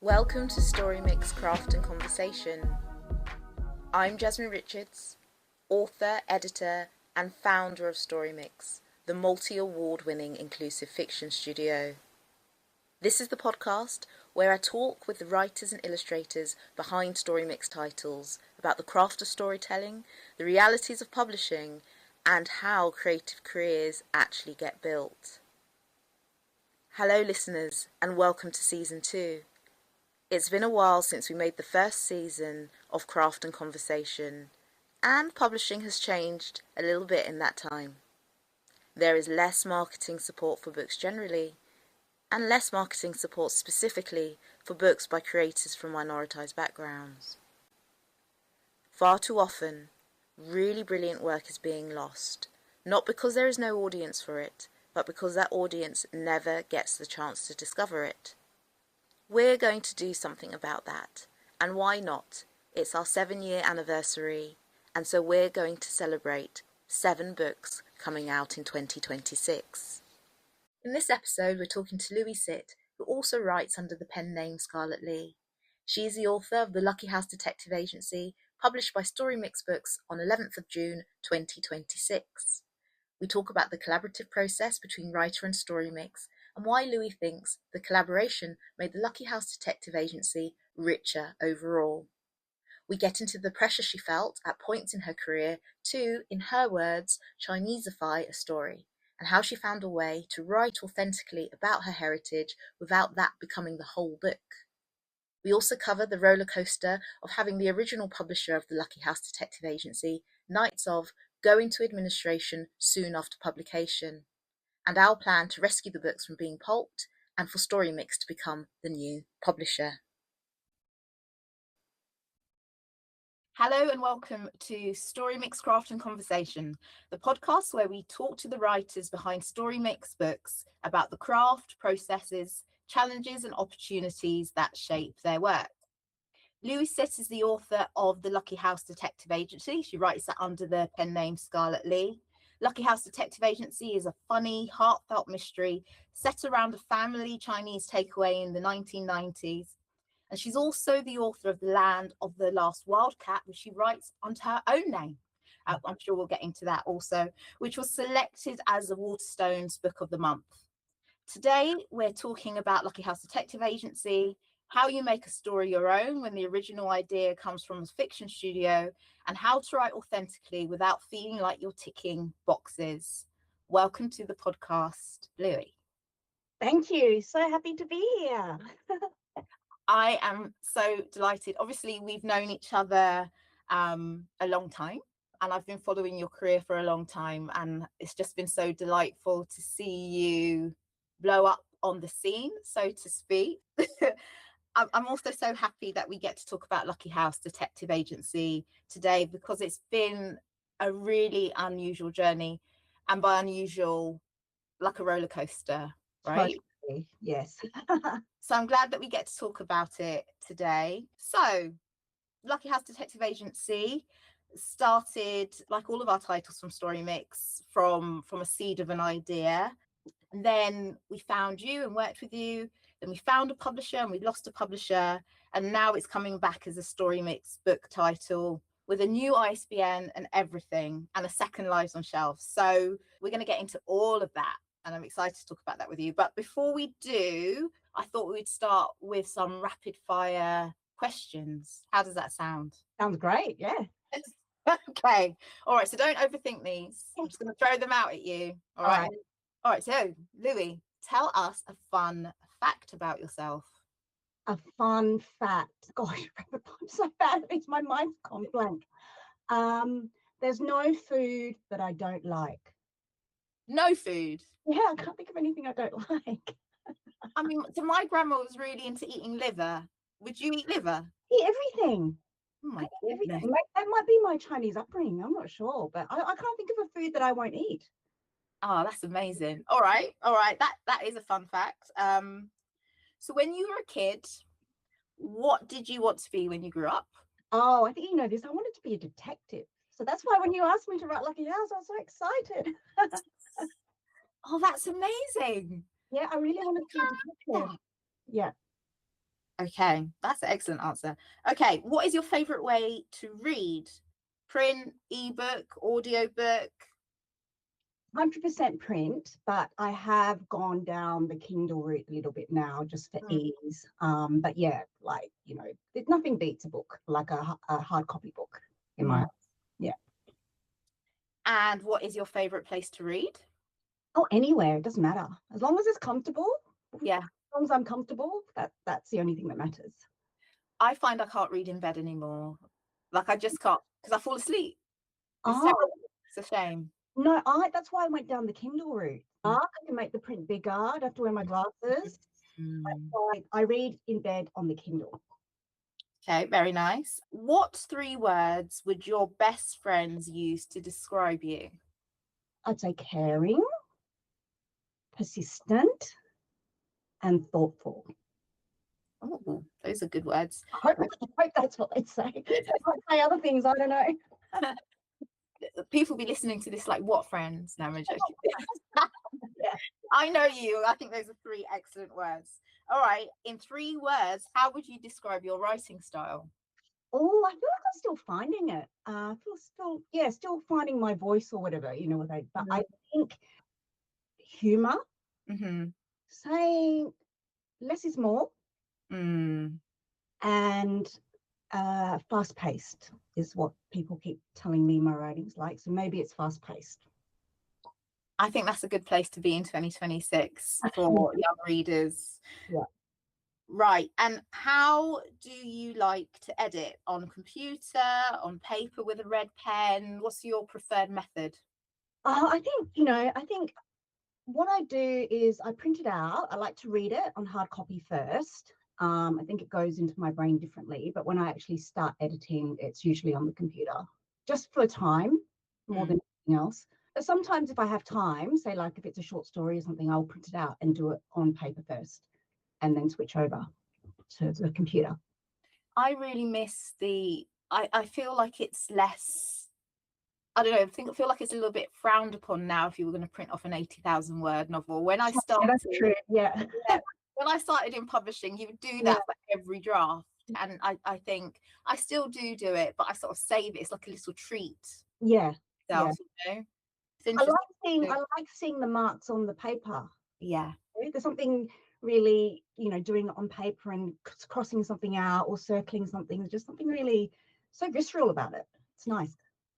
Welcome to Storymix Craft and Conversation. I'm Jasmine Richards, author, editor, and founder of Storymix, the multi-award-winning inclusive fiction studio. This is the podcast where I talk with the writers and illustrators behind Storymix titles about the craft of storytelling, the realities of publishing, and how creative careers actually get built. Hello listeners, and welcome to Season 2. It's been a while since we made the first season of Craft and Conversation, and publishing has changed a little bit in that time. There is less marketing support for books generally, and less marketing support specifically for books by creators from minoritized backgrounds. Far too often, really brilliant work is being lost, not because there is no audience for it, but because that audience never gets the chance to discover it. We're going to do something about that, and why not? It's our 7-year anniversary, and so we're going to celebrate 7 books coming out in 2026. In this episode, we're talking to Lui Sit, who also writes under the pen name Scarlett Li. She is the author of The Lucky House Detective Agency, published by Storymix Books on 11th of June 2026. We talk about the collaborative process between writer and Storymix, and why Lui thinks the collaboration made the Lucky House Detective Agency richer overall. We get into the pressure she felt at points in her career to, in her words, Chinese-ify a story, and how she found a way to write authentically about her heritage without that becoming the whole book. We also cover the rollercoaster of having the original publisher of the Lucky House Detective Agency, Nights of, go into administration soon after publication, and our plan to rescue the books from being pulped and for Storymix to become the new publisher. Hello and welcome to Storymix Craft and Conversation, the podcast where we talk to the writers behind Storymix Books about the craft, processes, challenges and opportunities that shape their work. Lui Sit is the author of The Lucky House Detective Agency. She writes that under the pen name Scarlett Li. Lucky House Detective Agency is a funny, heartfelt mystery set around a family Chinese takeaway in the 1990s. And she's also the author of The Land of the Last Wildcat, which she writes under her own name. I'm sure we'll get into that also, which was selected as the Waterstones Book of the Month. Today, we're talking about Lucky House Detective Agency, how you make a story your own when the original idea comes from a fiction studio, and how to write authentically without feeling like you're ticking boxes. Welcome to the podcast, Lui. Thank you. So happy to be here. I am so delighted. Obviously, we've known each other a long time, and I've been following your career for a long time, and it's just been so delightful to see you blow up on the scene, so to speak. I'm also so happy that we get to talk about Lucky House Detective Agency today, because it's been a really unusual journey, and by unusual, like a roller coaster, right? Totally. Yes. So I'm glad that we get to talk about it today. So Lucky House Detective Agency started, like all of our titles from Storymix, from a seed of an idea. And then we found you and worked with you. Then we found a publisher and we lost a publisher. And now it's coming back as a Storymix book title with a new ISBN and everything, and a second Lives on Shelves. So we're going to get into all of that, and I'm excited to talk about that with you. But before we do, I thought we'd start with some rapid fire questions. How does that sound? Sounds great. Yeah. Okay. All right. So don't overthink these. I'm just going to throw them out at you. All right. All right. So, Lui, tell us a fun fact about yourself. A fun fact. Gosh, I'm so bad at this. My mind's gone blank. There's no food that I don't like. No food? Yeah, I can't think of anything I don't like. I mean, so my grandma was really into eating liver. Would you eat liver? Eat everything. Oh my goodness. Everything. That might be my Chinese upbringing. I'm not sure, but I can't think of a food that I won't eat. Oh, that's amazing. All right. That is a fun fact. So when you were a kid, what did you want to be when you grew up? Oh, I think you know this. I wanted to be a detective. So that's why when you asked me to write Lucky House, I was so excited. Oh, that's amazing. Yeah, I really wanted to be a detective. Yeah. Okay, that's an excellent answer. Okay, what is your favorite way to read? Print, ebook, audiobook? 100% print, but I have gone down the Kindle route a little bit now just for ease. But yeah, like, you know, nothing beats a book, like a hard copy book in my, yeah. And what is your favorite place to read? Oh, anywhere, it doesn't matter. As long as it's comfortable. Yeah. As long as I'm comfortable, that's the only thing that matters. I find I can't read in bed anymore. Like I just can't, because I fall asleep. It's Oh, terrible. It's a shame. no, that's why I went down the Kindle route. I can make the print bigger. I don't have to wear my glasses. I read in bed on the Kindle. Okay, very nice. What 3 words would your best friends use to describe you? I'd say caring, persistent, and thoughtful. Oh, those are good words. I hope that's what they'd say. They might say other things, I don't know. People be listening to this like, what friends? No, I'm joking. Yeah. I know you. I think those are 3 excellent words. All right, in 3 words, how would you describe your writing style? Oh, I feel like I'm still finding it. I feel still finding my voice or whatever, you know, but I think humor, saying less is more, and fast-paced is what people keep telling me my writing's like. So maybe it's fast-paced. I think that's a good place to be in 2026 for young readers. Yeah. Right. And how do you like to edit? On computer, on paper with a red pen? What's your preferred method? I think what I do is I print it out. I like to read it on hard copy first. I think it goes into my brain differently, but when I actually start editing, it's usually on the computer, just for time more than anything else. But sometimes if I have time, say like if it's a short story or something, I'll print it out and do it on paper first and then switch over to the computer. I really miss I feel like it's less, I don't know, I feel like it's a little bit frowned upon now if you were going to print off an 80,000 word novel. When I started, that's true. Yeah. When I started in publishing, you would do that for every draft. And I think I still do it, but I sort of save it. It's like a little treat. Yeah. You know? I like seeing the marks on the paper. Yeah. There's something really, you know, doing it on paper and crossing something out or circling something. There's just something really so visceral about it. It's nice.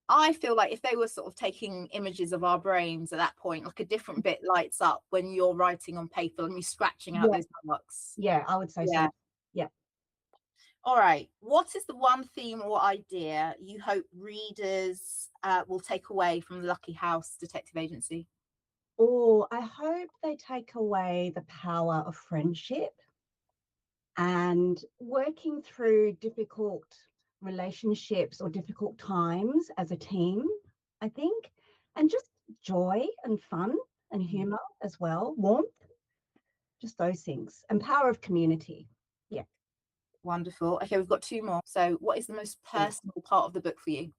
I feel like if they were sort of taking images of our brains at that point, like a different bit lights up when you're writing on paper and you're scratching out those marks. Yeah, I would say so. Yeah. All right. What is the one theme or idea you hope readers will take away from the Lucky House Detective Agency? Oh, I hope they take away the power of friendship and working through difficult relationships or difficult times as a team, I think, and just joy and fun and humor as well, warmth, just those things, and power of community. Yeah. Wonderful. Okay, we've got 2 more. So what is the most personal part of the book for you?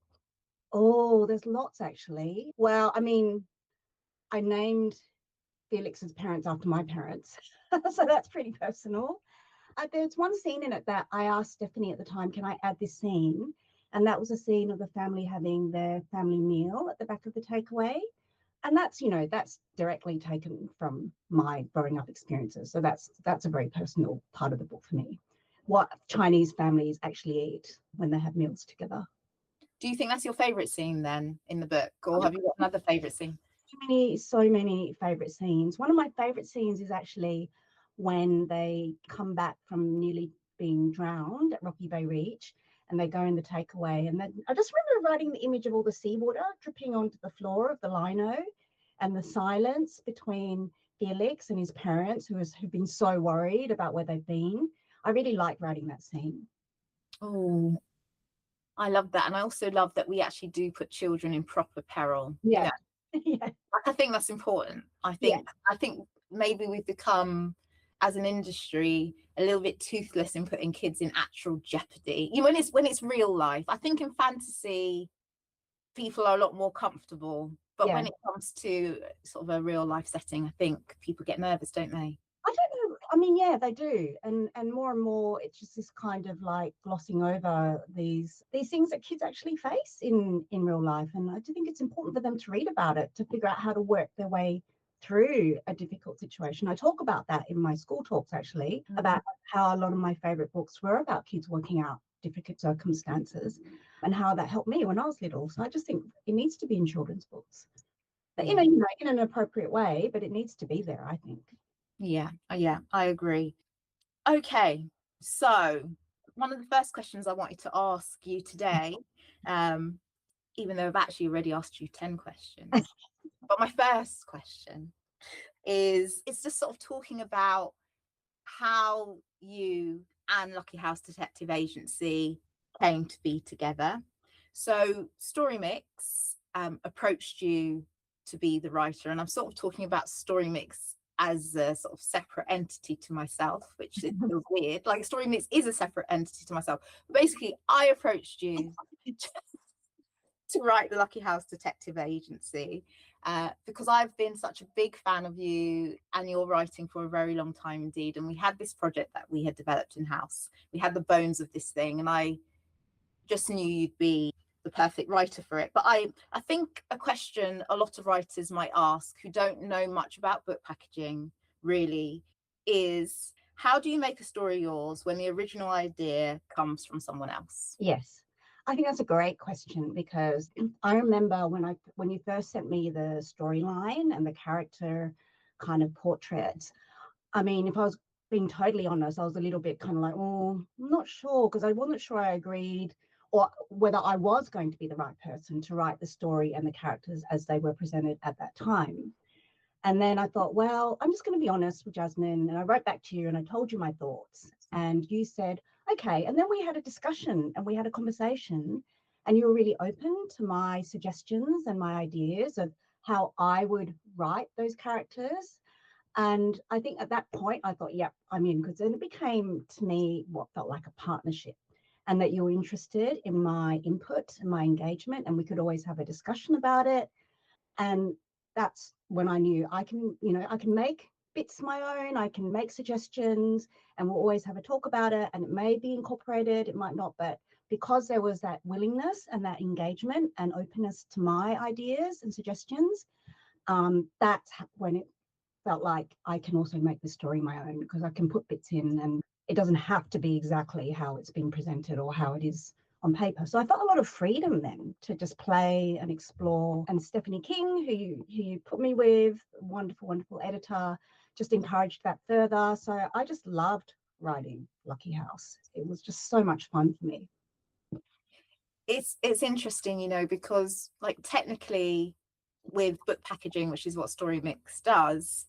Oh, there's lots actually. Well, I mean, I named Felix's parents after my parents, so that's pretty personal. There's one scene in it that I asked Stephanie at the time, can I add this scene? And that was a scene of the family having their family meal at the back of the takeaway. And that's, you know, that's directly taken from my growing up experiences. So that's a very personal part of the book for me. What Chinese families actually eat when they have meals together. Do you think that's your favorite scene then in the book, or have you got another favorite scene? So many favorite scenes. One of my favorite scenes is actually when they come back from nearly being drowned at Rocky Bay Reach and they go in the takeaway. And then I just remember writing the image of all the seawater dripping onto the floor of the lino and the silence between Felix and his parents who've been so worried about where they've been. I really like writing that scene. Oh, I love that. And I also love that we actually do put children in proper peril. Yeah. You know? I think that's important. I think maybe we've become, as an industry, a little bit toothless in putting kids in actual jeopardy. You know, when it's real life. I think in fantasy, people are a lot more comfortable. But when it comes to sort of a real life setting, I think people get nervous, don't they? I don't know I mean, yeah, they do, and more, it's just this kind of like glossing over these things that kids actually face in real life, and I do think it's important for them to read about it to figure out how to work their way through a difficult situation. I talk about that in my school talks actually, about how a lot of my favorite books were about kids working out difficult circumstances and how that helped me when I was little. So I just think it needs to be in children's books, but Yeah. in an appropriate way, but it needs to be there, I think. Yeah, I agree. Okay, so one of the first questions I wanted to ask you today, even though I've actually already asked you 10 questions, but my first question is, it's just sort of talking about how you and Lucky House Detective Agency came to be together. So Storymix approached you to be the writer, and I'm sort of talking about Storymix as a sort of separate entity to myself, which is weird. Like Storymix is a separate entity to myself. But basically, I approached you to write the Lucky House Detective Agency because I've been such a big fan of you and your writing for a very long time indeed. And we had this project that we had developed in-house. We had the bones of this thing, and I just knew you'd be the perfect writer for it. But I think a question a lot of writers might ask who don't know much about book packaging really is, how do you make a story yours when the original idea comes from someone else? Yes, I think that's a great question, because I remember when you first sent me the storyline and the character kind of portraits. I mean, if I was being totally honest, I was a little bit kind of like, oh, I'm not sure, because I wasn't sure I agreed or whether I was going to be the right person to write the story and the characters as they were presented at that time. And then I thought, well, I'm just going to be honest with Jasmine. And I wrote back to you and I told you my thoughts. And you said, okay. And then we had a discussion and we had a conversation. And you were really open to my suggestions and my ideas of how I would write those characters. And I think at that point, I thought, yep, I'm in, because then it became to me what felt like a partnership, and that you were interested in my input and my engagement, and we could always have a discussion about it. And that's when I knew I can make bits my own, I can make suggestions, and we'll always have a talk about it. And it may be incorporated, it might not, but because there was that willingness and that engagement and openness to my ideas and suggestions, that's when it felt like I can also make the story my own, because I can put bits in and it doesn't have to be exactly how it's been presented or how it is on paper. So I felt a lot of freedom then to just play and explore. And Stephanie King, who you put me with, wonderful, wonderful editor, just encouraged that further. So I just loved writing Lucky House. It was just so much fun for me. It's interesting, because like technically with book packaging, which is what Storymix does,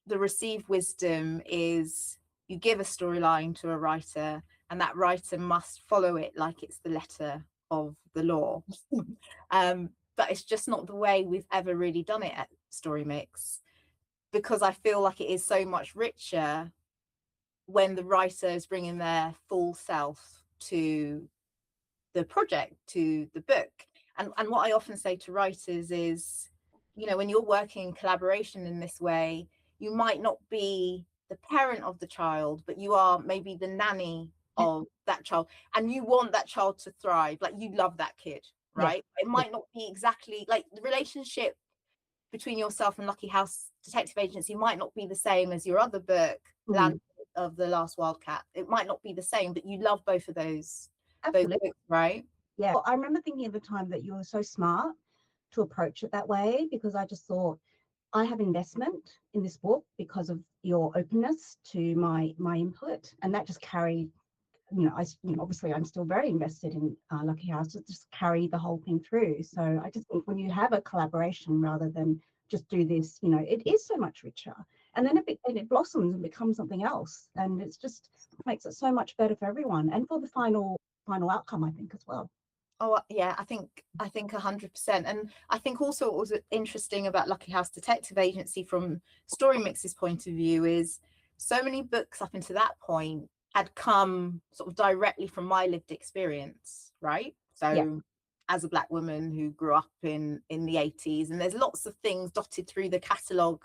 the received wisdom is you give a storyline to a writer and that writer must follow it like it's the letter of the law. But it's just not the way we've ever really done it at Storymix, because I feel like it is so much richer when the writer is bringing their full self to the project, to the book. And what I often say to writers is, when you're working in collaboration in this way, you might not be the parent of the child, but you are maybe the nanny of that child, and you want that child to thrive. Like, you love that kid, right? It might not be exactly like the relationship between yourself and Lucky House Detective Agency might not be the same as your other book, Land of the Last Wildcat. It might not be the same, but you love both of those books, right? Yeah, well, I remember thinking at the time that you were so smart to approach it that way, because I just thought, I have investment in this book because of your openness to my input, and that just carried. Obviously I'm still very invested in Lucky House, to just carry the whole thing through. So I just think when you have a collaboration rather than just do this, it is so much richer, and then it blossoms and becomes something else, and it's just makes it so much better for everyone and for the final outcome, I think, as well. Oh yeah, I think 100%. And I think also what was interesting about Lucky House Detective Agency from Storymix's point of view is so many books up until that point had come sort of directly from my lived experience, right? So as a Black woman who grew up in the 80s, and there's lots of things dotted through the catalogue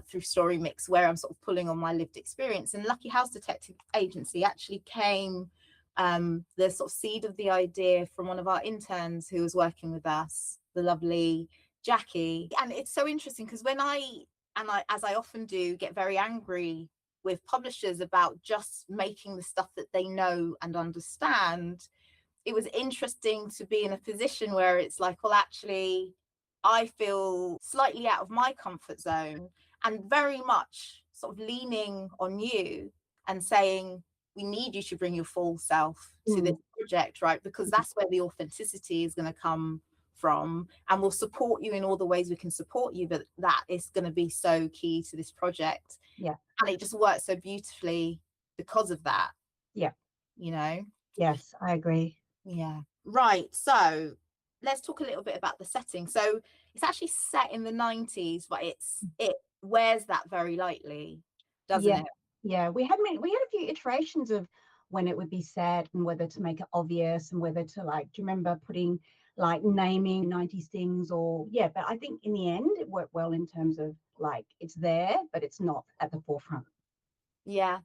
through Storymix, where I'm sort of pulling on my lived experience. And Lucky House Detective Agency actually came, the sort of seed of the idea from one of our interns who was working with us, the lovely Jackie. And it's so interesting because when as I often do, get very angry with publishers about just making the stuff that they know and understand, it was interesting to be in a position where it's like, well, actually, I feel slightly out of my comfort zone, and very much sort of leaning on you and saying, we need you to bring your full self to this project, right? Because that's where the authenticity is going to come from, and we'll support you in all the ways we can support you, but that is going to be so key to this project. Yeah. And it just works so beautifully because of that. Yeah. You know? Yes, I agree. Yeah. Right. So let's talk a little bit about the setting. So it's actually set in the 90s, but it wears that very lightly, doesn't it? Yeah, we had a few iterations of when it would be set and whether to make it obvious and whether to, like, do you remember putting like naming 90s things or but I think in the end it worked well in terms of like it's there, but it's not at the forefront. Yeah.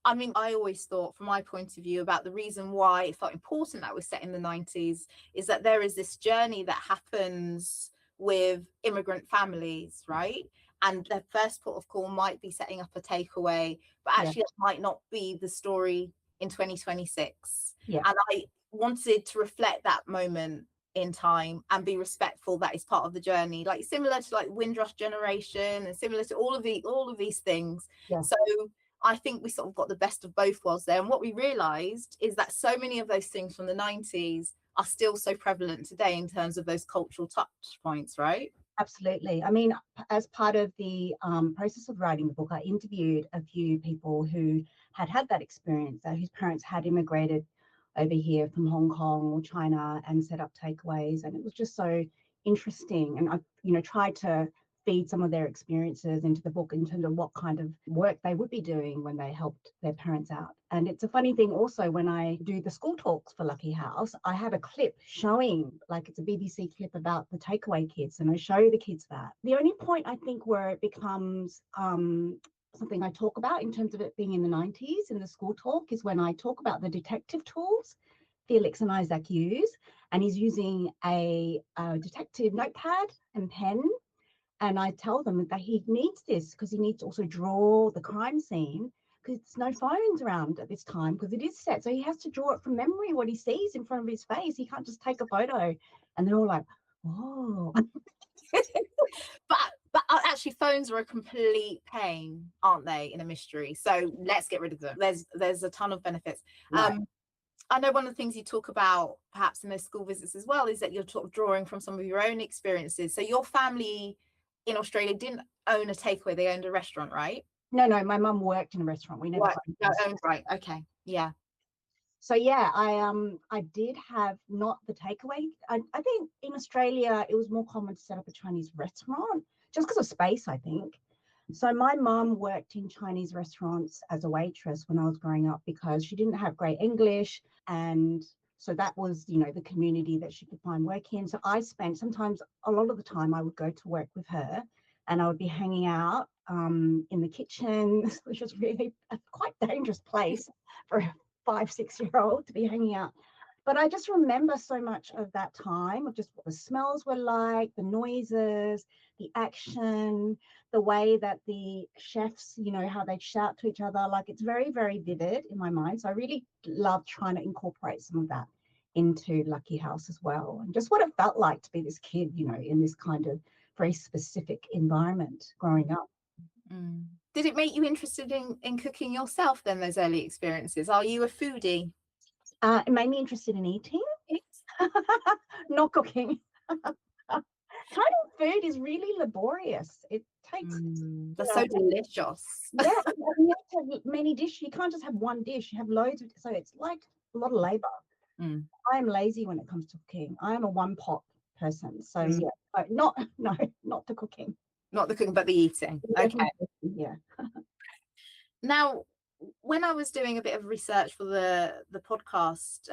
I mean, I always thought, from my point of view, about the reason why it felt important that was set in the 90s is that there is this journey that happens with immigrant families, right? And their first port of call might be setting up a takeaway, but actually that might not be the story in 2026. Yeah. And I wanted to reflect that moment in time and be respectful that is part of the journey, like similar to like Windrush Generation and similar to all of these things. Yeah. So I think we sort of got the best of both worlds there. And what we realized is that so many of those things from the 90s are still so prevalent today in terms of those cultural touch points, right? Absolutely. I mean, as part of the process of writing the book, I interviewed a few people who had that experience, whose parents had immigrated over here from Hong Kong or China and set up takeaways. And it was just so interesting. And I, tried to feed some of their experiences into the book in terms of what kind of work they would be doing when they helped their parents out. And it's a funny thing also, when I do the school talks for Lucky House, I have a clip showing, like it's a BBC clip about the takeaway kids, and I show the kids that. The only point I think where it becomes something I talk about in terms of it being in the 90s in the school talk is when I talk about the detective tools Felix and Isaac use, and he's using a detective notepad and pen. And I tell them that he needs this because he needs to also draw the crime scene, because there's no phones around at this time because it is set. So he has to draw it from memory, what he sees in front of his face. He can't just take a photo. And they're all like, oh. But actually, phones are a complete pain, aren't they, in a mystery? So let's get rid of them. There's a ton of benefits. Right. I know one of the things you talk about perhaps in those school visits as well is that you're sort of drawing from some of your own experiences. So your family in Australia didn't own a takeaway, they owned a restaurant, right? No, my mum worked in a restaurant. We never owned, right? Okay, yeah. So yeah, I did have not the takeaway. I think in Australia it was more common to set up a Chinese restaurant just because of space, I think. So my mum worked in Chinese restaurants as a waitress when I was growing up because she didn't have great English, and so that was, the community that she could find work in. So I spent a lot of the time I would go to work with her, and I would be hanging out in the kitchen, which was really a quite dangerous place for a 5-6-year-old to be hanging out. But I just remember so much of that time, of just what the smells were like, the noises, the action, the way that the chefs, how they'd shout to each other. Like, it's very, very vivid in my mind. So I really love trying to incorporate some of that into Lucky House as well. And just what it felt like to be this kid, in this kind of very specific environment growing up. Mm. Did it make you interested in cooking yourself then, those early experiences? Are you a foodie? It made me interested in eating, not cooking. Chinese food is really laborious. It takes. That's so delicious. Yeah, you have to have many dishes. You can't just have one dish. You have loads so it's like a lot of labor. I am lazy when it comes to cooking. I am a one pot person. So not the cooking. Not the cooking, but the eating. Okay. Yeah. Now, when I was doing a bit of research for the podcast,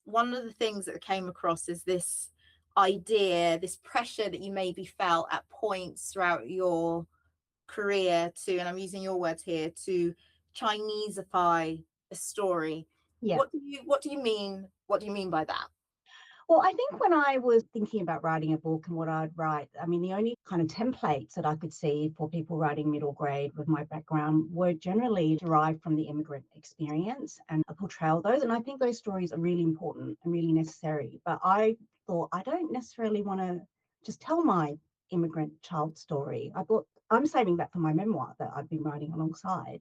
one of the things that came across is this idea, this pressure that you maybe felt at points throughout your career to, and I'm using your words here, to Chinese-ify a story. Yeah. What do you mean by that? Well, I think when I was thinking about writing a book and what I'd write, I mean, the only kind of templates that I could see for people writing middle grade with my background were generally derived from the immigrant experience and a portrayal of those. And I think those stories are really important and really necessary. But I thought I don't necessarily want to just tell my immigrant child story. I thought I'm saving that for my memoir that I've been writing alongside.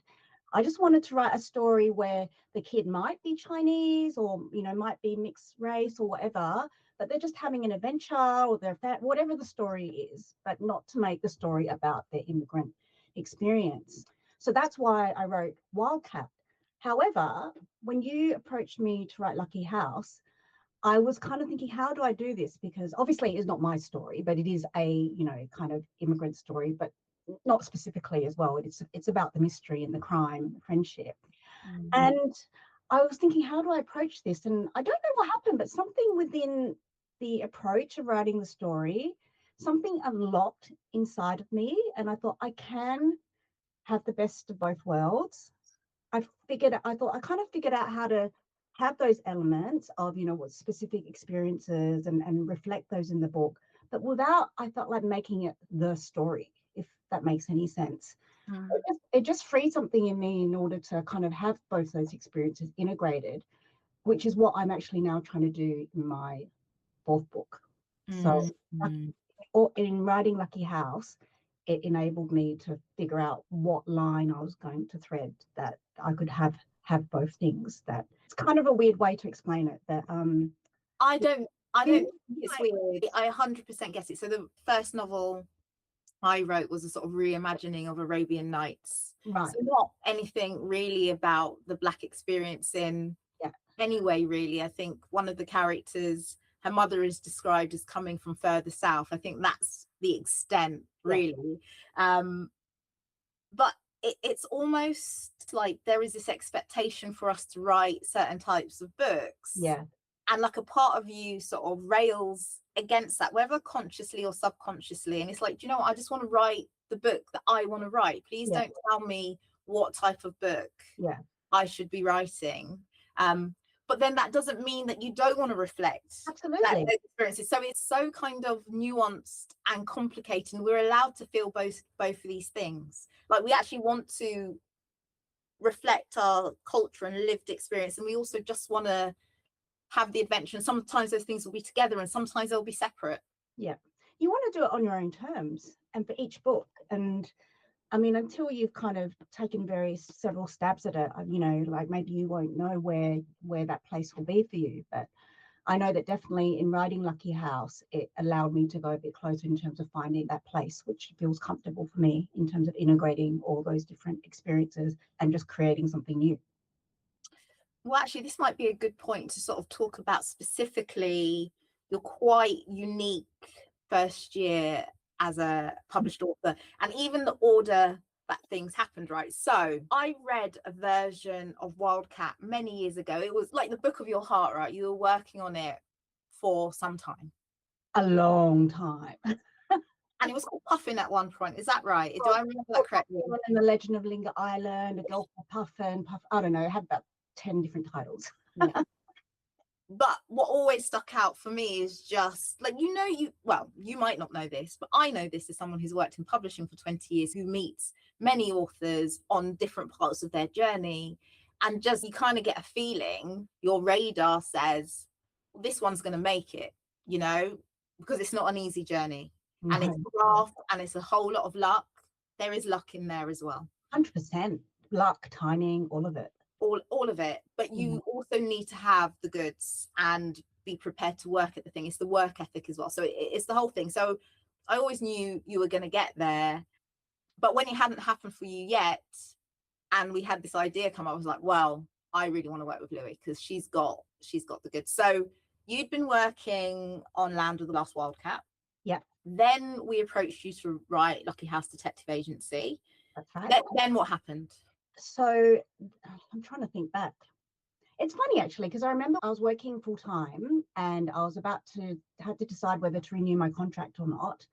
I just wanted to write a story where the kid might be Chinese or, you know, might be mixed race or whatever, but they're just having an adventure or they're whatever the story is, but not to make the story about their immigrant experience. So that's why I wrote Wildcat. However, when you approached me to write Lucky House, I was kind of thinking, how do I do this? Because obviously it's not my story, but it is a, you know, kind of immigrant story, but not specifically as well. It's about the mystery and the crime and the friendship. And I was thinking, how do I approach this? And I don't know what happened, but something within the approach of writing the story, something unlocked inside of me. And I thought I can have the best of both worlds. I thought I kind of figured out how to have those elements of, you know, what specific experiences and reflect those in the book, but without, I felt like making it the story, if that makes any sense. It just freed something in me in order to kind of have both those experiences integrated, which is what I'm actually now trying to do in my fourth book. So in writing Lucky House, it enabled me to figure out what line I was going to thread, that I could have both things. That it's kind of a weird way to explain it, that I don't think it's weird. I 100% get it. So the first novel I wrote was a sort of reimagining of Arabian Nights. right. So not anything really about the Black experience in any way, really. I think one of the characters, her mother is described as coming from further south. I think that's the extent, really. But it's almost like there is this expectation for us to write certain types of books. Yeah. And like a part of you sort of rails against that, whether consciously or subconsciously. And it's like, do you know what? I just want to write the book that I want to write. Please don't tell me what type of book I should be writing. But then that doesn't mean that you don't want to reflect Absolutely. those experiences. So it's so kind of nuanced and complicated. And we're allowed to feel both of these things. Like we actually want to reflect our culture and lived experience. And we also just want to have the adventure. And sometimes those things will be together and sometimes they'll be separate. Yeah. You want to do it on your own terms and for each book. And I mean, until you've kind of taken several stabs at it, you know, like maybe you won't know where that place will be for you. But I know that definitely in writing Lucky House, it allowed me to go a bit closer in terms of finding that place, which feels comfortable for me in terms of integrating all those different experiences and just creating something new. Well, actually, this might be a good point to sort of talk about specifically your quite unique first year as a published author and even the order that things happened, right? So I read a version of Wildcat many years ago. It was like the book of your heart, right? You were working on it for some time. A long time. And it was called Puffin at one point. Is that right? Do I remember that correctly? And The Legend of Linger Island, A Girl Called Puffin, I don't know, it had about 10 different titles. But what always stuck out for me is just like, you might not know this, but I know this as someone who's worked in publishing for 20 years, who meets many authors on different parts of their journey. And just you kind of get a feeling, your radar says, this one's going to make it, you know, because it's not an easy journey. And it's craft and it's a whole lot of luck. There is luck in there as well. 100%. Luck, timing, all of it. All of it. But you also need to have the goods and be prepared to work at the thing. It's the work ethic as well. So it's the whole thing. So I always knew you were going to get there. But when it hadn't happened for you yet, and we had this idea come up, I was like, well, I really want to work with Lui because she's got the goods. So you'd been working on Land of the Last Wildcat. Yeah. Then we approached you to write Lucky House Detective Agency. That's right. Then what happened? So I'm trying to think back. It's funny actually, because I remember I was working full time and I was about to have to decide whether to renew my contract or not.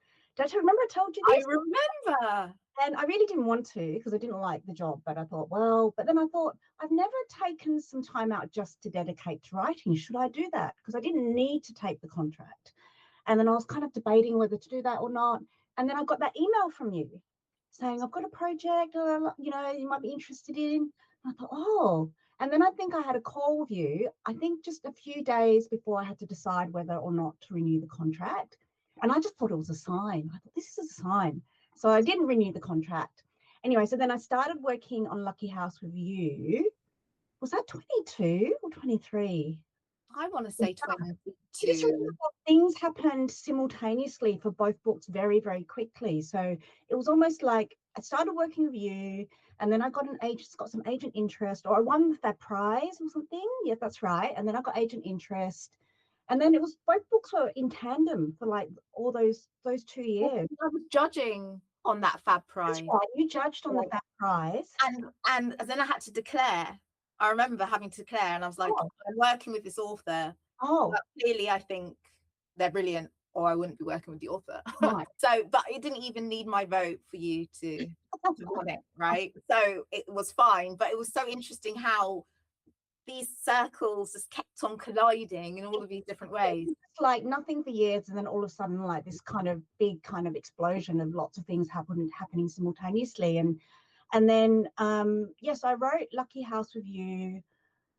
Did I remember I told you I this? remember. And I really didn't want to because I didn't like the job, but I thought, well, but then I thought, I've never taken some time out just to dedicate to writing. Should I do that? Because I didn't need to take the contract. And then I was kind of debating whether to do that or not. And then I got that email from you saying, I've got a project, you know, you might be interested in. And I thought, oh. And then I think I had a call with you, I think just a few days before I had to decide whether or not to renew the contract. And I just thought it was a sign. I thought, this is a sign. So I didn't renew the contract. Anyway, so then I started working on Lucky House with you. Was that 22 or 23? I want to say Just 22. things happened simultaneously for both books very, very quickly. So it was almost like I started working with you, and then I got some agent interest, or I won that prize or something. Yeah, that's right. And then I got agent interest. And then it was both books were in tandem for like all those 2 years. I was judging on that Fab Prize. That's right. You judged on the Fab Prize. And then I had to declare. I remember having to declare, and I was like, I'm working with this author. But clearly I think they're brilliant, or I wouldn't be working with the author. Right. So, but it didn't even need my vote for you to want it, right? So it was fine. But it was so interesting how these circles just kept on colliding in all of these different ways. It's like nothing for years, and then all of a sudden, like this kind of big kind of explosion of lots of things happening simultaneously. And then yes, I wrote Lucky House with you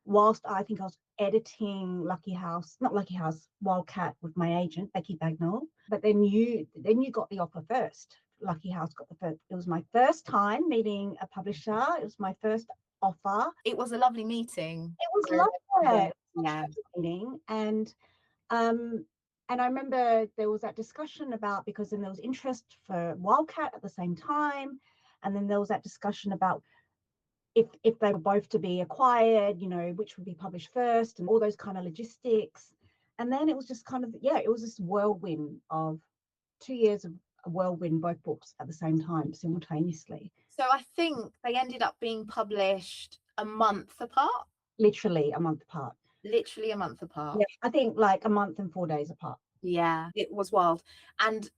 whilst I think I was editing Wildcat with my agent Becky Bagnall. But then you got the offer first. Lucky House got the first. It was my first time meeting a publisher. It was my first offer. It was a lovely meeting. It was lovely. Yeah. Meeting. And I remember there was that discussion about, because then there was interest for Wildcat at the same time, and then there was that discussion about if they were both to be acquired, you know, which would be published first, and all those kind of logistics. And then it was just kind of, it was this whirlwind of 2 years of a whirlwind, both books at the same time simultaneously. So I think they ended up being published a month apart. Literally a month apart. Literally a month apart. Yeah, I think like a month and 4 days apart. Yeah, it was wild. And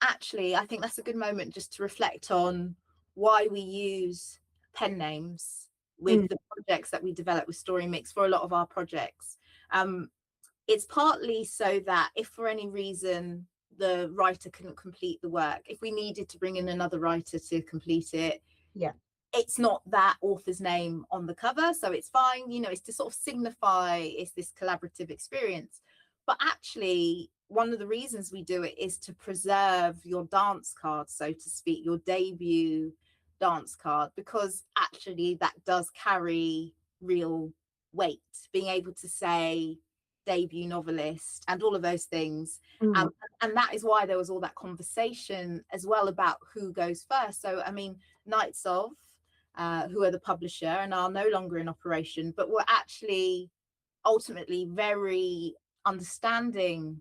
actually, I think that's a good moment just to reflect on why we use pen names with the projects that we develop with Storymix for a lot of our projects. It's partly so that if for any reason the writer couldn't complete the work, if we needed to bring in another writer to complete it, it's not that author's name on the cover, so it's fine, you know, it's to sort of signify it's this collaborative experience. But actually, one of the reasons we do it is to preserve your dance card, so to speak, your debut dance card, because actually that does carry real weight, being able to say debut novelist and all of those things. And that is why there was all that conversation as well about who goes first. So I mean, Knights of who are the publisher and are no longer in operation, but were actually ultimately very understanding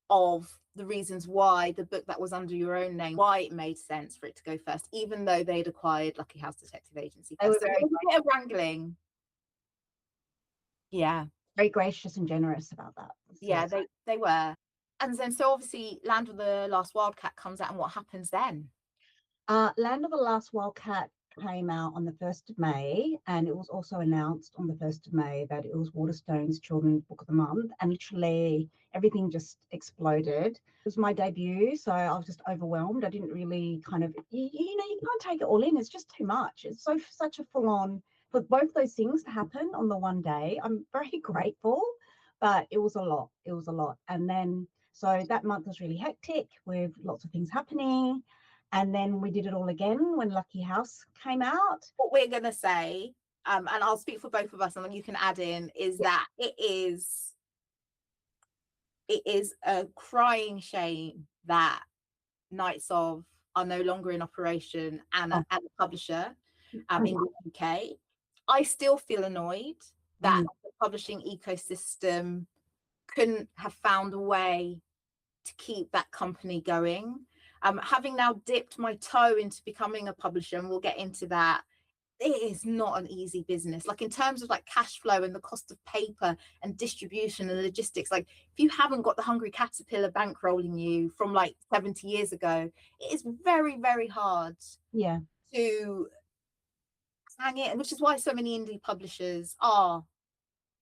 of the reasons why the book that was under your own name, why it made sense for it to go first, even though they'd acquired Lucky House Detective Agency. So there was a bit of wrangling. Yeah. Very gracious and generous about that. Yeah, they were. And then so obviously Land of the Last Wildcat comes out, and what happens then? Land of the Last Wildcat came out on the 1st of May, and it was also announced on the 1st of May that it was Waterstone's Children's Book of the Month, and literally everything just exploded. It was my debut, so I was just overwhelmed. I didn't really kind of, you know, you can't take it all in. It's just too much. It's such a full-on, for both those things to happen on the one day. I'm very grateful, but it was a lot. It was a lot. And then, so that month was really hectic with lots of things happening. And then we did it all again when Lucky House came out. What we're going to say, and I'll speak for both of us and then you can add in, is that it is a crying shame that Knights of are no longer in operation and a publisher in the UK. I still feel annoyed that the publishing ecosystem couldn't have found a way to keep that company going. Having now dipped my toe into becoming a publisher, and we'll get into that, it is not an easy business. Like in terms of like cash flow and the cost of paper and distribution and logistics, like if you haven't got the hungry caterpillar bankrolling you from like 70 years ago, it is very, very hard to hang it, which is why so many indie publishers are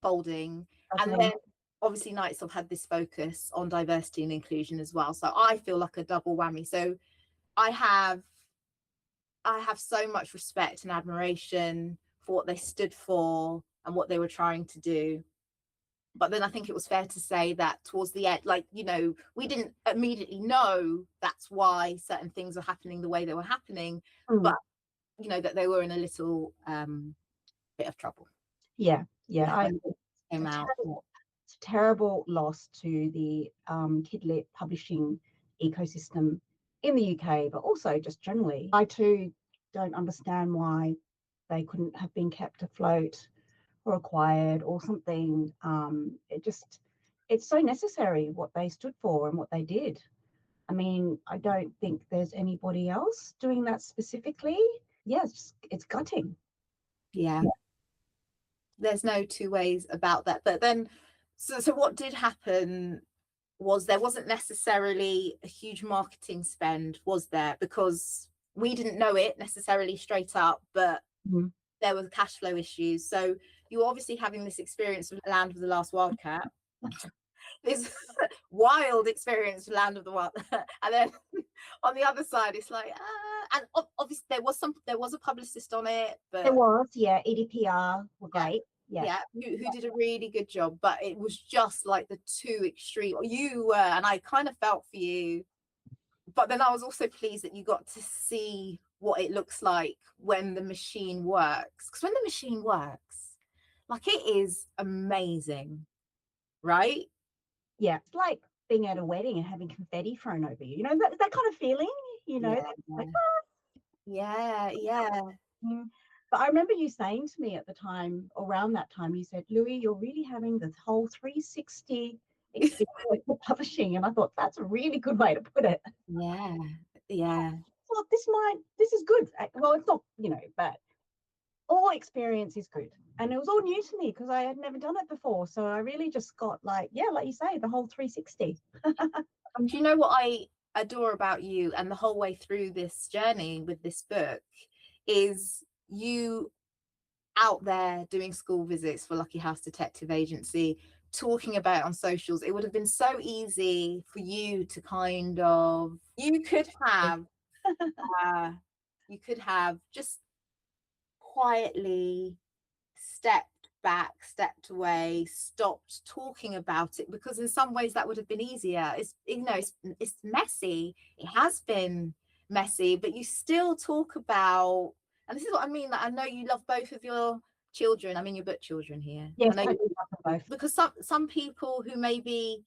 folding. Okay. And then obviously Knights have had this focus on diversity and inclusion as well. So I feel like a double whammy. So I have so much respect and admiration for what they stood for and what they were trying to do. But then I think it was fair to say that towards the end, like, you know, we didn't immediately know that's why certain things were happening the way they were happening, but, you know, that they were in a little bit of trouble. Yeah. Came out. It's a terrible loss to the kidlit publishing ecosystem in the UK, but also just generally. I too don't understand why they couldn't have been kept afloat or acquired or something. It's so necessary what they stood for and what they did. I mean, I don't think there's anybody else doing that specifically. Yeah, it's gutting. Yeah. There's no two ways about that. But then, so what did happen was there wasn't necessarily a huge marketing spend, was there? Because we didn't know it necessarily straight up, but there were cash flow issues. So you were obviously having this experience of Land of the Last Wildcat, this wild experience of Land of the Wild, and then on the other side, it's like, and obviously there was a publicist on it, but there was, EDPR were great. Who did a really good job, but it was just like the two extreme. You were, and I kind of felt for you, but then I was also pleased that you got to see what it looks like when the machine works, because when the machine works, like, it is amazing, right? Yeah, it's like being at a wedding and having confetti thrown over you, you know, that kind of feeling, you know. Like, But I remember you saying to me at the time, around that time, you said, Louis, you're really having the whole 360 experience of publishing. And I thought, that's a really good way to put it. Yeah. Well, this is good. Well, it's not, you know, but all experience is good. And it was all new to me because I had never done it before. So I really just got like you say, the whole 360. Do you know what I adore about you and the whole way through this journey with this book is you out there doing school visits for Lucky House Detective Agency, talking about it on socials. It would have been so easy for you to kind of, you could have just quietly stepped back, stepped away, stopped talking about it, because in some ways that would have been easier. It's, you know, it's messy. It has been messy, but you still talk about, and this is what I mean, that I know you love both of your children. I mean, your book children here. Yes, I know you love them both. Because some people who maybe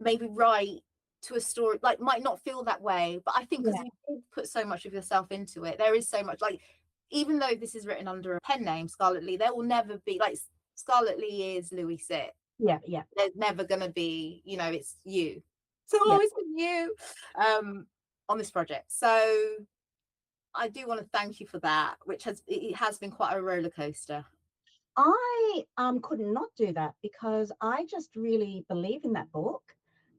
write to a story like might not feel that way, but I think because you did put so much of yourself into it, there is so much, like, even though this is written under a pen name, Scarlett Li, there will never be, like, Scarlett Li is Lui Sit. Yeah. There's never going to be, you know, it's you. It's always been you on this project. So I do want to thank you for that, which has been quite a roller coaster. I could not do that because I just really believe in that book.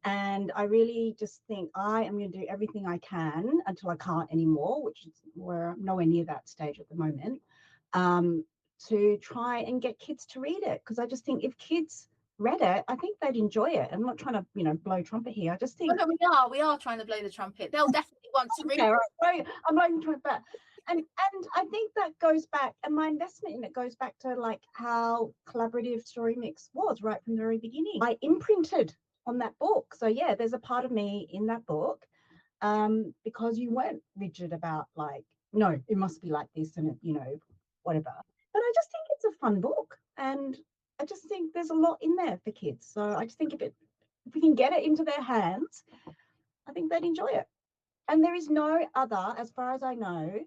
And I really just think I am going to do everything I can until I can't anymore, which is where I'm nowhere near that stage at the moment, to try and get kids to read it. Because I just think if kids read it, I think they'd enjoy it. I'm not trying to, you know, blow trumpet here. I just think we are trying to blow the trumpet. They'll definitely want to read it. Right. I'm blowing the trumpet. And I think that goes back, and my investment in it goes back to like how collaborative Storymix was right from the very beginning. I imprinted on that book. So yeah, there's a part of me in that book, because you weren't rigid about like, no, it must be like this and, you know, whatever. But I just think it's a fun book, and I just think there's a lot in there for kids. So I just think if we can get it into their hands, I think they'd enjoy it. And there is no other, as far as I know,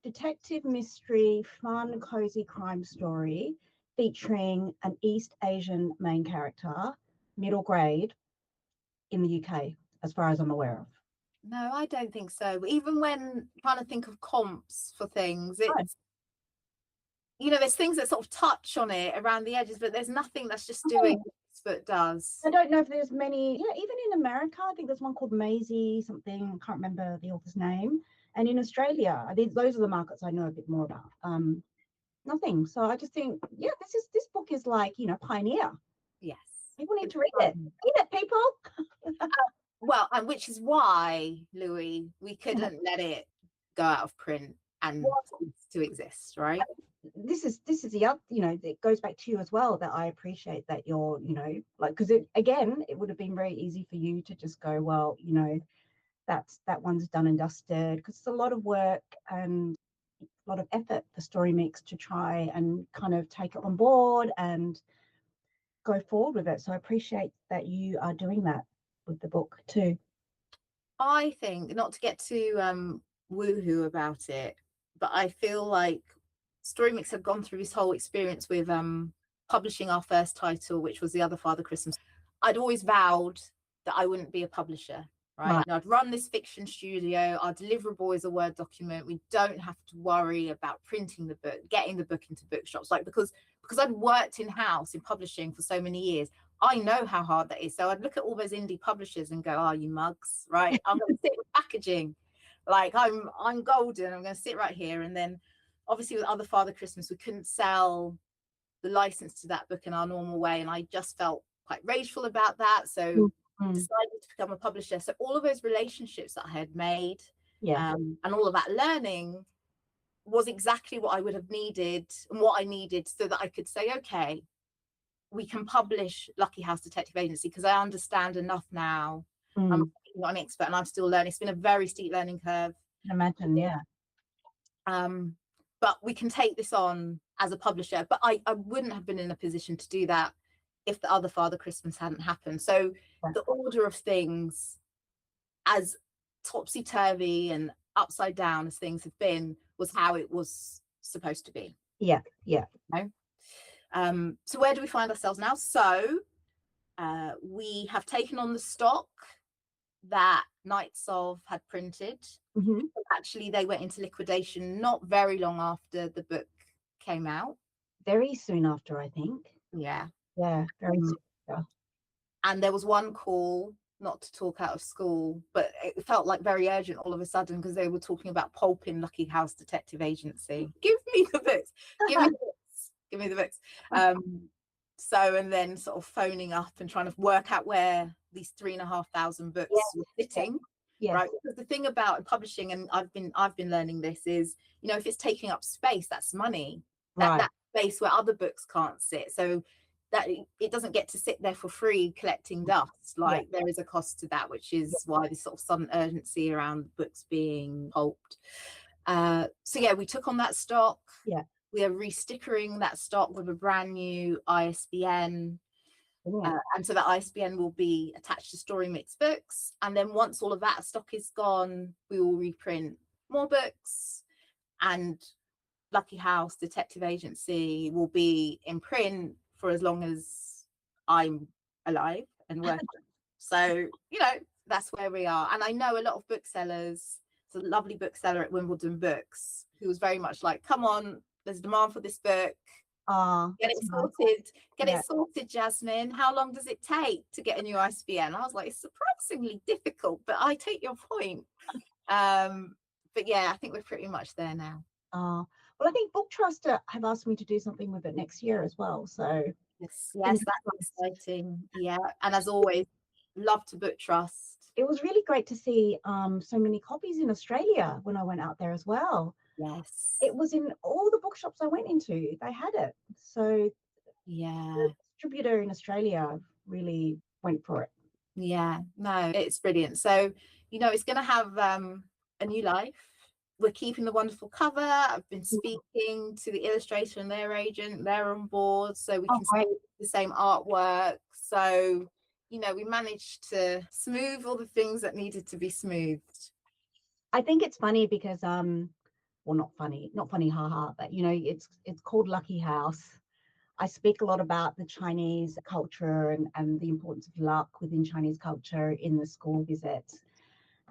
detective mystery, fun, cozy crime story featuring an East Asian main character, middle grade, in the UK, as far as I'm aware of. No, I don't think so. Even when trying to think of comps for things, you know, there's things that sort of touch on it around the edges, but there's nothing that's just doing what this book does. I don't know if there's many, even in America, I think there's one called Maisie something, I can't remember the author's name. And in Australia, those are the markets I know a bit more about. Nothing. So I just think, this book is like, pioneer. Yes. People need to read it. Read it, people. Well, and which is why, Louis, we couldn't let it go out of print and to exist, right? This is the other, it goes back to you as well, that I appreciate that you're, because it would have been very easy for you to just go, well, that one's done and dusted, because it's a lot of work and a lot of effort for Storymix to try and kind of take it on board and go forward with it. So I appreciate that you are doing that with the book too. I think, not to get too woohoo about it, but I feel like Storymix had gone through this whole experience with publishing our first title, which was The Other Father Christmas. I'd always vowed that I wouldn't be a publisher, right? I'd run this fiction studio. Our deliverable is a Word document. We don't have to worry about printing the book, getting the book into bookshops, because I'd worked in-house in publishing for so many years. I know how hard that is. So I'd look at all those indie publishers and go, oh, you mugs, right? I'm going to sit with packaging. Like I'm golden. I'm going to sit right here. And then obviously with Other Father Christmas, we couldn't sell the license to that book in our normal way. And I just felt quite rageful about that. So decided to become a publisher. So all of those relationships that I had made and all of that learning was exactly what I would have needed and what I needed so that I could say, okay, we can publish Lucky House Detective Agency, because I understand enough now. I'm not an expert and I'm still learning. It's been a very steep learning curve. I can imagine, yeah. But we can take this on as a publisher. But I wouldn't have been in a position to do that if The Other Father Christmas hadn't happened. So the order of things, as topsy-turvy and upside down as things have been, was how it was supposed to be. Yeah. Okay? So where do we find ourselves now? So we have taken on the stock that Knights of had printed. Actually, they went into liquidation not very long after the book came out. Very soon after, I think. Yeah, very soon after. And there was one call not to talk out of school, but it felt like very urgent all of a sudden, because they were talking about pulping Lucky House Detective Agency. Give me the books. Give me the books. So, and then sort of phoning up and trying to work out where these 3,500 books were sitting. Right, because the thing about publishing, and I've been learning this, is, if it's taking up space, that's money. That space where other books can't sit, so that it doesn't get to sit there for free collecting dust. There is a cost to that, which is why this sort of sudden urgency around books being pulped. So we took on that stock. We are re-stickering that stock with a brand new ISBN. And so that ISBN will be attached to Storymix Books. And then once all of that stock is gone, we will reprint more books, and Lucky House Detective Agency will be in print for as long as I'm alive and working. So, that's where we are. And I know a lot of booksellers. There's a lovely bookseller at Wimbledon Books who was very much like, come on, there's a demand for this book. Get it sorted, Jasmine. How long does it take to get a new ISBN? I was like, it's surprisingly difficult, but I take your point. But I think we're pretty much there now. Well, I think Book Trust have asked me to do something with it next year as well. So yes, that's exciting. Yeah, and as always, love to Book Trust. It was really great to see so many copies in Australia when I went out there as well. Yes, it was in all the bookshops I went into. They had it. So the distributor in Australia really went for it. Yeah, no, it's brilliant. So it's going to have a new life. We're keeping the wonderful cover. I've been speaking to the illustrator and their agent. They're on board, so we can see the same artwork. So we managed to smooth all the things that needed to be smoothed. I think it's funny because well, not funny, haha, but it's called Lucky House. I speak a lot about the Chinese culture and the importance of luck within Chinese culture in the school visits.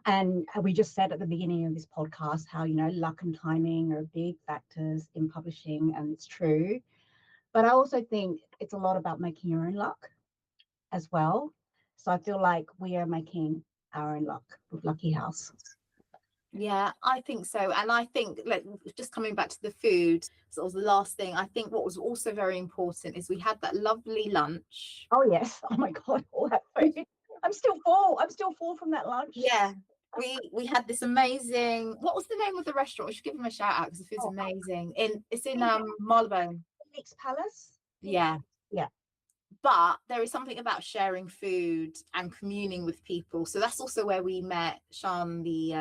And we just said at the beginning of this podcast how, you know, luck and timing are big factors in publishing, and it's true. But I also think it's a lot about making your own luck as well. So I feel like we are making our own luck with Lucky House. Yeah, I think so. And I think, like, just coming back to the food, sort of the last thing, I think what was also very important is we had that lovely lunch. Oh yes. Oh my God, all that food. I'm still full from that lunch. Yeah. We had this amazing, what was the name of the restaurant? We should give them a shout out because the food's amazing. It's in Marylebone. Storymix Palace. Yeah. Yeah. But there is something about sharing food and communing with people. So that's also where we met Sean, the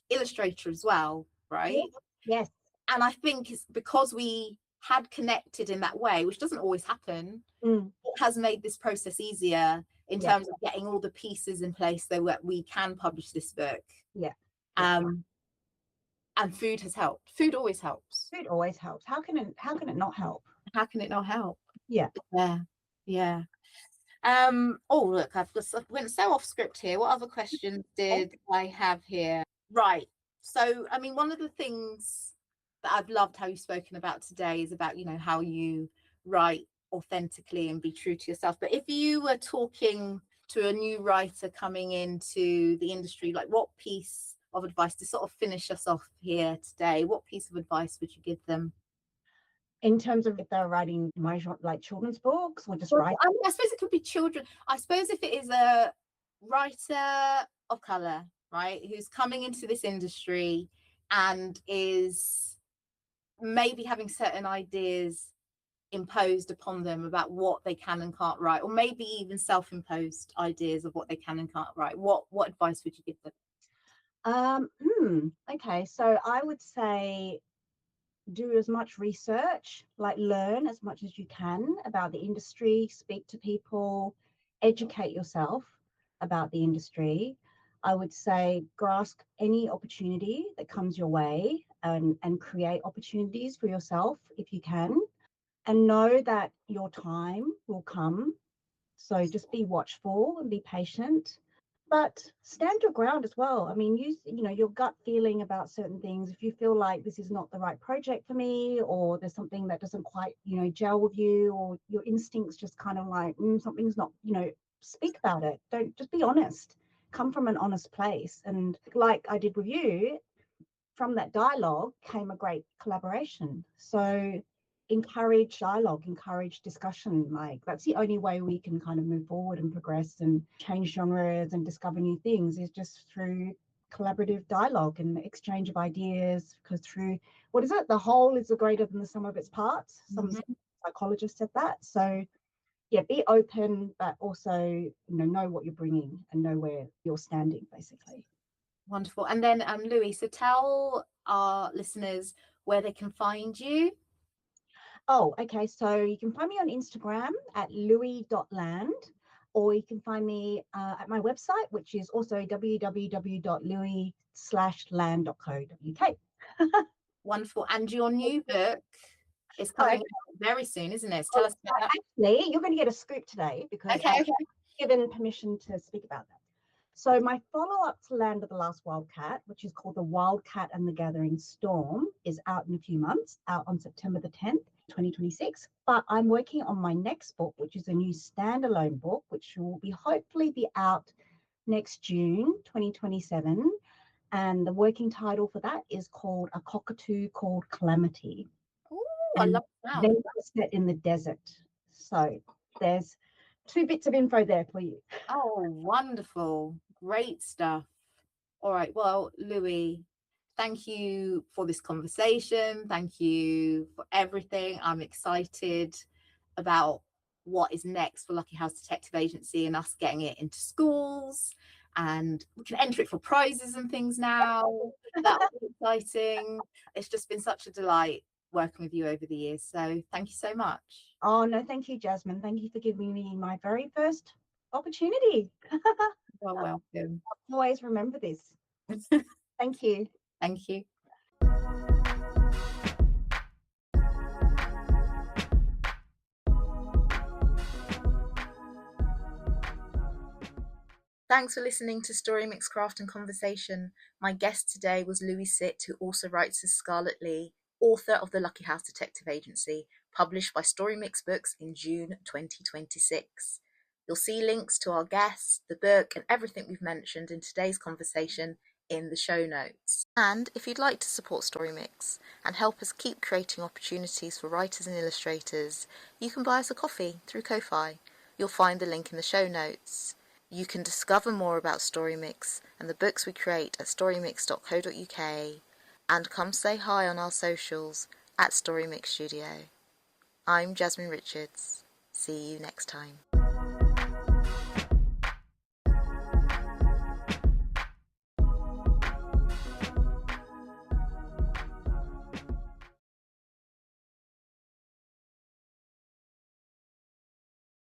illustrator, as well, right? Yes. And I think it's because we had connected in that way, which doesn't always happen, it has made this process easier in terms of getting all the pieces in place so that we can publish this book. And food has helped. Food always helps. Food always helps. How can it not help? How can it not help? Yeah. Oh look, I went so off script here. What other questions did I have here? Right. So I mean, one of the things that I've loved how you've spoken about today is about, you know, how you write authentically and be true to yourself. But if you were talking to a new writer coming into the industry, like, what piece of advice, to sort of finish us off here today, what piece of advice would you give them? In terms of if they're writing my genre, like children's books, or just writing? I mean, I suppose it could be children. I suppose if it is a writer of colour, right, who's coming into this industry and is maybe having certain ideas imposed upon them about what they can and can't write, or maybe even self-imposed ideas of what they can and can't write, what advice would you give them? Okay, so I would say do as much research, like learn as much as you can about the industry, speak to people, educate yourself about the industry. I would say grasp any opportunity that comes your way, and create opportunities for yourself if you can, and know that your time will come. So just be watchful and be patient, but stand your ground as well. I mean, use, you know, your gut feeling about certain things. If you feel like this is not the right project for me, or there's something that doesn't quite, you know, gel with you, or your instincts just kind of like something's not, you know, speak about it. Don't, just be honest. Come from an honest place. And like I did with you, from that dialogue came a great collaboration. So encourage dialogue, encourage discussion. Like, that's the only way we can kind of move forward and progress and change genres and discover new things, is just through collaborative dialogue and exchange of ideas. Because through, what is it, the whole is greater than the sum of its parts. Some psychologist said that. So yeah, be open, but also, you know what you're bringing and know where you're standing, basically. Wonderful. And then Louis, so tell our listeners where they can find you. Oh, okay. So you can find me on Instagram at louis.land, or you can find me at my website, which is also www.louis/land.co.uk. Wonderful. And your new book is coming out very soon, isn't it? Tell us about that. Actually, you're going to get a scoop today, because I've given permission to speak about that. So my follow-up to Land of the Last Wildcat, which is called The Wildcat and the Gathering Storm, is out in a few months, out on September the 10th, 2026. But I'm working on my next book, which is a new standalone book, which will be hopefully be out next June 2027. And the working title for that is called A Cockatoo Called Calamity. Oh, I love that. Then it's set in the desert. So there's 2 bits of info there for you. Oh, wonderful. Great stuff. All right. Well, Louis, thank you for this conversation. Thank you for everything. I'm excited about what is next for Lucky House Detective Agency and us getting it into schools, and we can enter it for prizes and things now. That will be exciting. It's just been such a delight working with you over the years. So thank you so much. Oh, no, thank you, Jasmine. Thank you for giving me my very first opportunity. You're welcome. I'll always remember this. Thank you. Thank you. Thanks for listening to Storymix Craft and Conversation. My guest today was Lui Sit, who also writes as Scarlett Li, author of The Lucky House Detective Agency, published by Storymix Books in June 2026. You'll see links to our guests, the book, and everything we've mentioned in today's conversation in the show notes. And if you'd like to support Storymix and help us keep creating opportunities for writers and illustrators, you can buy us a coffee through Ko-Fi. You'll find the link in the show notes. You can discover more about Storymix and the books we create at storymix.co.uk, and come say hi on our socials at Storymix Studio. I'm Jasmine Richards. See you next time.